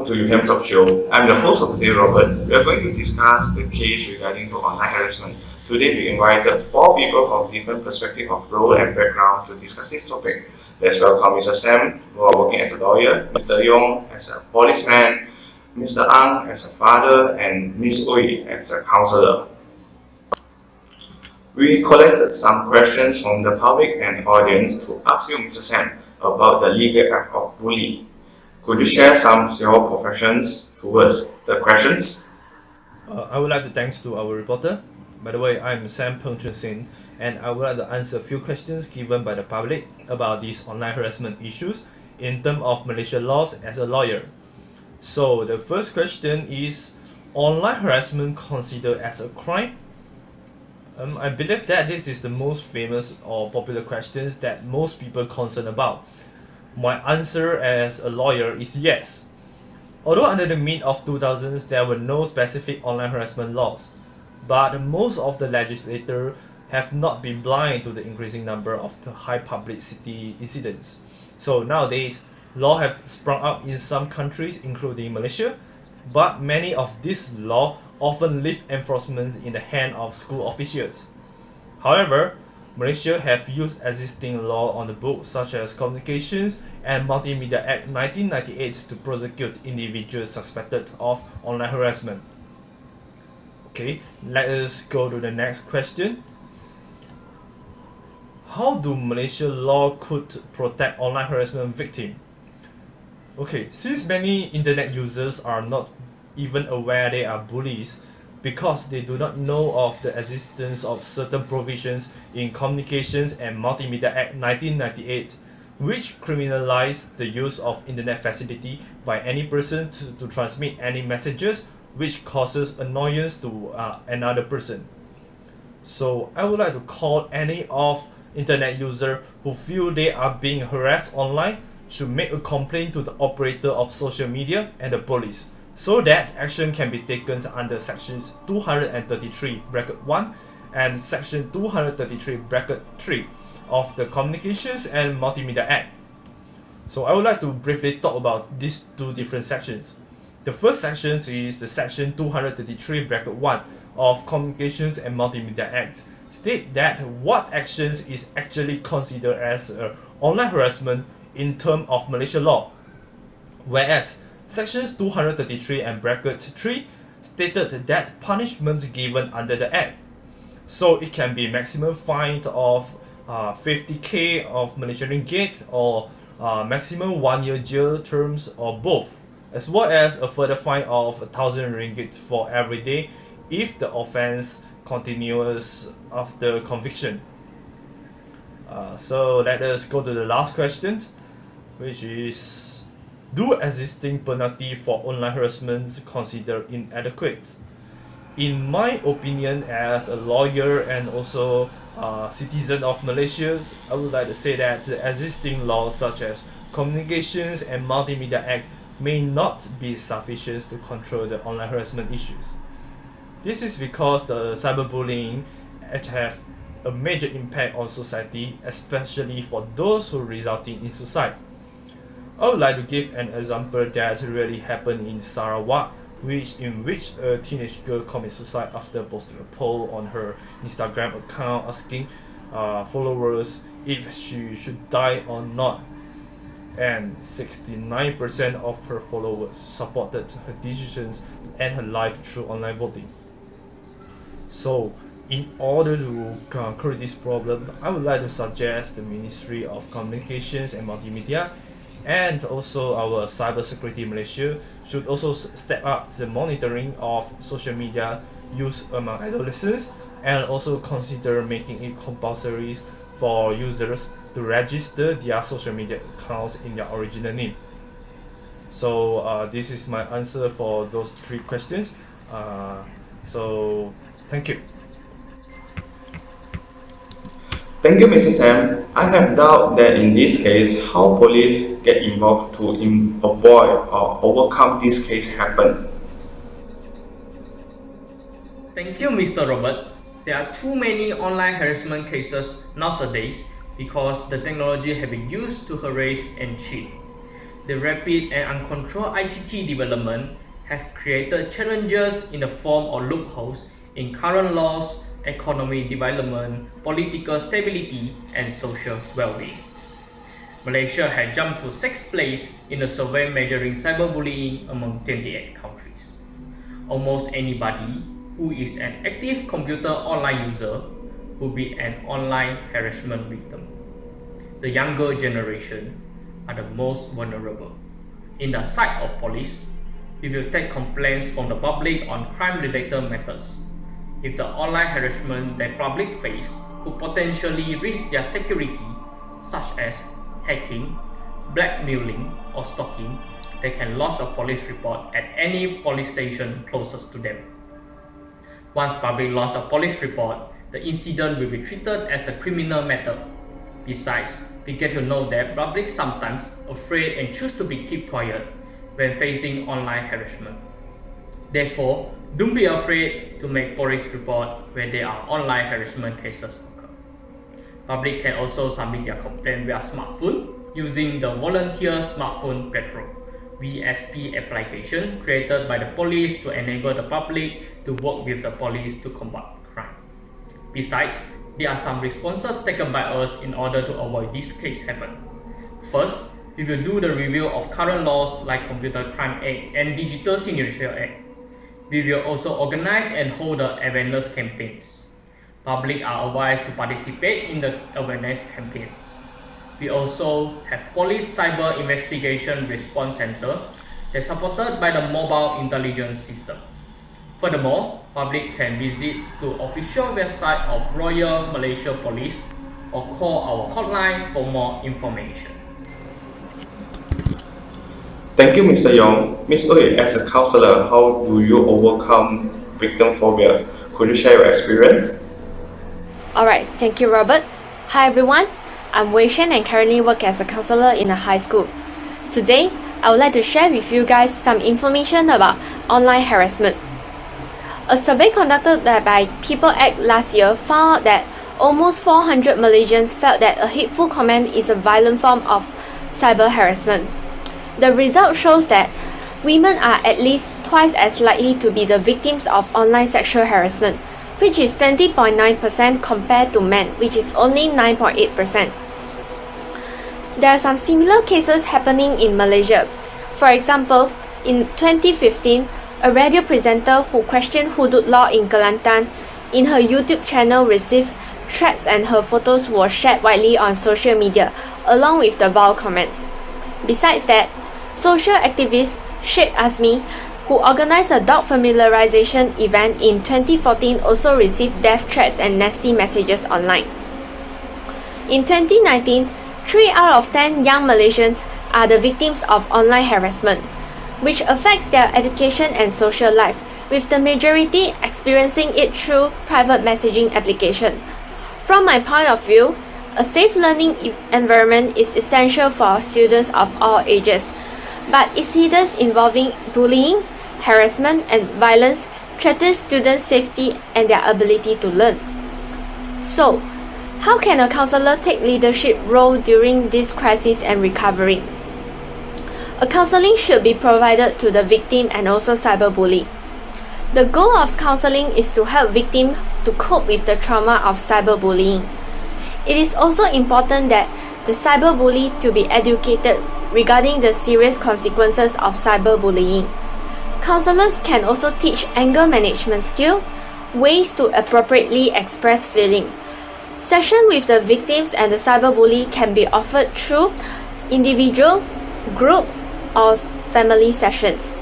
welcome to UHAM Talk Show. I'm the host of today, Robert. We are going to discuss the case regarding to online harassment. Today, we invited four people from different perspectives of role and background to discuss this topic. Let's welcome Mr. Sam, who are working as a lawyer, Mr. Yong as a policeman, Mr. Ang as a father, and Ms. Ooi as a counselor. We collected some questions from the public and audience to ask you, Mr. Sam, about the legal act of bullying. Could you share some of your professions towards the questions? I would like to thanks to our reporter. By the way, I'm Sam Sein, and I would like to answer a few questions given by the public about these online harassment issues in terms of Malaysia laws as a lawyer. So the first question is online harassment considered as a crime? I believe that this is the most famous or popular questions that most people concerned about. My answer as a lawyer is yes. Although under the mid of 2000s there were no specific online harassment laws, but most of the legislators have not been blind to the increasing number of the high publicity incidents. So nowadays, law have sprung up in some countries including Malaysia, but many of these law often leave enforcement in the hand of school officials. However, Malaysia have used existing law on the books such as Communications and Multimedia Act 1998 to prosecute individuals suspected of online harassment. Okay, let us go to the next question. How do Malaysia law could protect online harassment victim? Okay, since many internet users are not even aware they are bullies because they do not know of the existence of certain provisions in Communications and Multimedia Act 1998 which criminalize the use of internet facility by any person to transmit any messages which causes annoyance to another person. So I would like to call any of internet user who feel they are being harassed online should make a complaint to the operator of social media and the police so that action can be taken under sections 233 bracket 1 and section 233 bracket 3 of the Communications and Multimedia Act. So I would like to briefly talk about these two different sections. The first section is the section 233 bracket 1 of Communications and Multimedia Act state that what actions is actually considered as online harassment in terms of Malaysia law, whereas sections 233 and bracket 3 stated that punishment given under the act. So it can be maximum fine of 50k of Malaysian ringgit or maximum 1 year jail terms or both, as well as a further fine of 1,000 ringgit for every day if the offense continues after conviction. So let us go to the last question, which is, do existing penalty for online harassment considered inadequate? In my opinion, as a lawyer and also a citizen of Malaysia, I would like to say that the existing laws such as Communications and Multimedia Act may not be sufficient to control the online harassment issues. This is because the cyberbullying have a major impact on society, especially for those who resulting in suicide. I would like to give an example that really happened in Sarawak, in which a teenage girl committed suicide after posting a poll on her Instagram account asking followers if she should die or not, and 69% of her followers supported her decisions to end her life through online voting. So, in order to conquer this problem, I would like to suggest the Ministry of Communications and Multimedia and also our Cybersecurity Malaysia should also step up the monitoring of social media use among adolescents and also consider making it compulsory for users to register their social media accounts in their original name. So this is my answer for those three questions. So thank you. Thank you, Mr. Sam. I have doubt that in this case, how police get involved to avoid or overcome this case happen. Thank you, Mr. Robert. There are too many online harassment cases nowadays because the technology have been used to harass and cheat. The rapid and uncontrolled ICT development have created challenges in the form of loopholes in current laws, economic development, political stability, and social well-being. Malaysia had jumped to 6th place in the survey measuring cyberbullying among 28 countries. Almost anybody who is an active computer online user will be an online harassment victim. The younger generation are the most vulnerable. In the sight of police, we will take complaints from the public on crime-related matters. If the online harassment that public face could potentially risk their security, such as hacking, blackmailing, or stalking, they can lodge a police report at any police station closest to them. Once public lodge a police report, the incident will be treated as a criminal matter. Besides, we get to know that public sometimes afraid and choose to be keep quiet when facing online harassment. Therefore, don't be afraid to make police report when there are online harassment cases occur. Public can also submit their complaint via smartphone using the Volunteer Smartphone Patrol (VSP) application created by the police to enable the public to work with the police to combat crime. Besides, there are some responses taken by us in order to avoid this case happen. First, we will do the review of current laws like Computer Crime Act and Digital Signature Act. We will also organize and hold the awareness campaigns. Public are advised to participate in the awareness campaigns. We also have Police Cyber Investigation Response Center that is supported by the Mobile Intelligence System. Furthermore, public can visit to official website of Royal Malaysia Police or call our hotline for more information. Thank you, Mr. Yong. Ms. Ooi, as a counselor, how do you overcome victim phobias? Could you share your experience? Alright, thank you, Robert. Hi everyone, I'm Wei Shien and currently work as a counselor in a high school. Today, I would like to share with you guys some information about online harassment. A survey conducted by People Act last year found out that almost 400 Malaysians felt that a hateful comment is a violent form of cyber harassment. The result shows that women are at least twice as likely to be the victims of online sexual harassment, which is 20.9% compared to men, which is only 9.8%. There are some similar cases happening in Malaysia. For example, in 2015, a radio presenter who questioned hudud law in Kelantan in her YouTube channel received threats and her photos were shared widely on social media, along with the vile comments. Besides that, social activist Sheikh Azmi, who organized a dog familiarization event in 2014, also received death threats and nasty messages online. In 2019, 3 out of 10 young Malaysians are the victims of online harassment, which affects their education and social life, with the majority experiencing it through private messaging application. From my point of view, a safe learning environment is essential for students of all ages, but incidents involving bullying, harassment, and violence threaten students' safety and their ability to learn. So, how can a counselor take leadership role during this crisis and recovery? A counseling should be provided to the victim and also cyberbully. The goal of counseling is to help victims to cope with the trauma of cyberbullying. It is also important that the cyberbully to be educated regarding the serious consequences of cyberbullying. Counselors can also teach anger management skills, ways to appropriately express feeling. Sessions with the victims and the cyberbully can be offered through individual, group, or family sessions.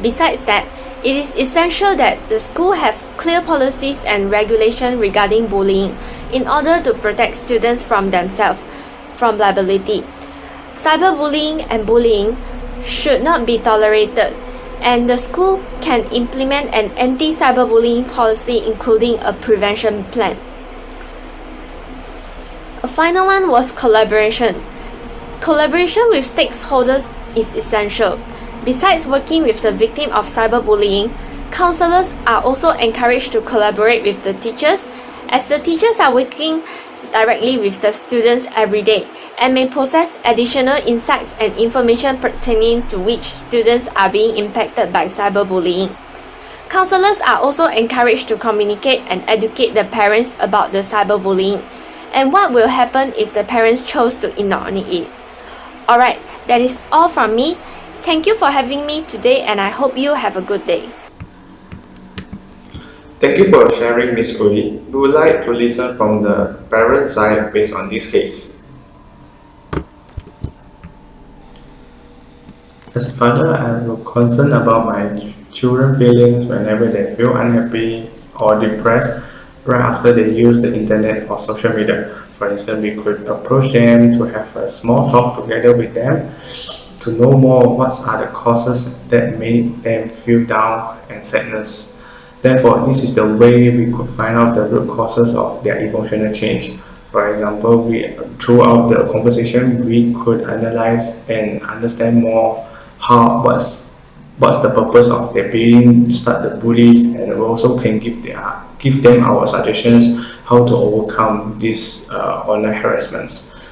Besides that, it is essential that the school have clear policies and regulations regarding bullying in order to protect students from themselves from liability. Cyberbullying and bullying should not be tolerated, and the school can implement an anti-cyberbullying policy including a prevention plan. A final one was collaboration. Collaboration with stakeholders is essential. Besides working with the victim of cyberbullying, counselors are also encouraged to collaborate with the teachers, as the teachers are working directly with the students every day, and may possess additional insights and information pertaining to which students are being impacted by cyberbullying. Counselors are also encouraged to communicate and educate the parents about the cyberbullying and what will happen if the parents chose to ignore it. Alright, that is all from me. Thank you for having me today and I hope you have a good day. Thank you for sharing, Ms. Ooi. We would like to listen from the parent side based on this case. As a father, I am concerned about my children's feelings whenever they feel unhappy or depressed right after they use the internet or social media. For instance, we could approach them to have a small talk together with them to know more what are the causes that make them feel down and sadness. Therefore, this is the way we could find out the root causes of their emotional change. For example, throughout the conversation, we could analyze and understand more what's the purpose of their being start the bullies, and we also can give them our suggestions how to overcome these online harassments.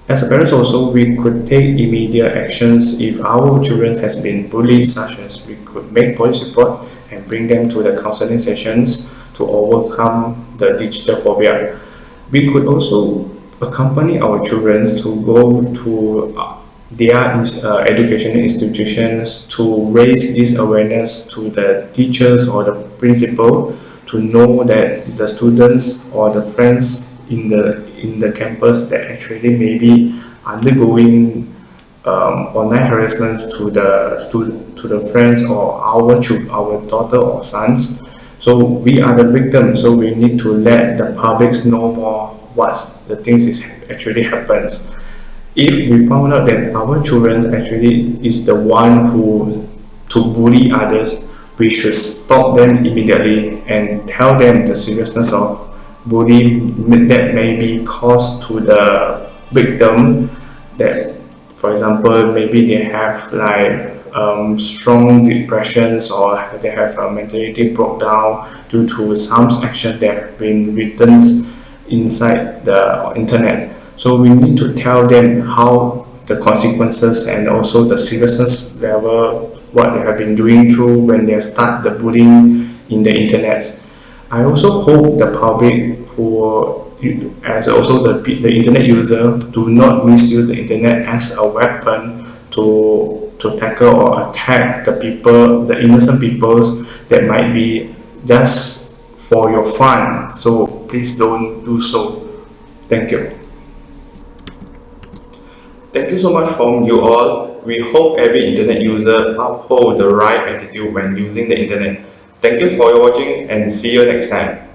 As a parents also, we could take immediate actions if our children has been bullied, such as we could make police report and bring them to the counseling sessions to overcome the digital phobia. We could also accompany our children to go to their educational institutions to raise this awareness to the teachers or the principal to know that the students or the friends in the campus that actually may be undergoing online harassment to the friends or our daughter or sons. So we are the victims, so we need to let the publics know more what the things is actually happens. If we found out that our children actually is the one who to bully others, we should stop them immediately and tell them the seriousness of bullying that may be caused to the victim. That, for example, maybe they have like strong depressions or they have a mentality broke down due to some action that have been written inside the internet. So we need to tell them how the consequences and also the seriousness level what they have been doing through when they start the bullying in the internet. I also hope the public who as also the internet user do not misuse the internet as a weapon to tackle or attack the people, the innocent peoples that might be just for your fun. So please don't do so. Thank you. Thank you so much from you all. We hope every internet user uphold the right attitude when using the internet. Thank you for watching and see you next time.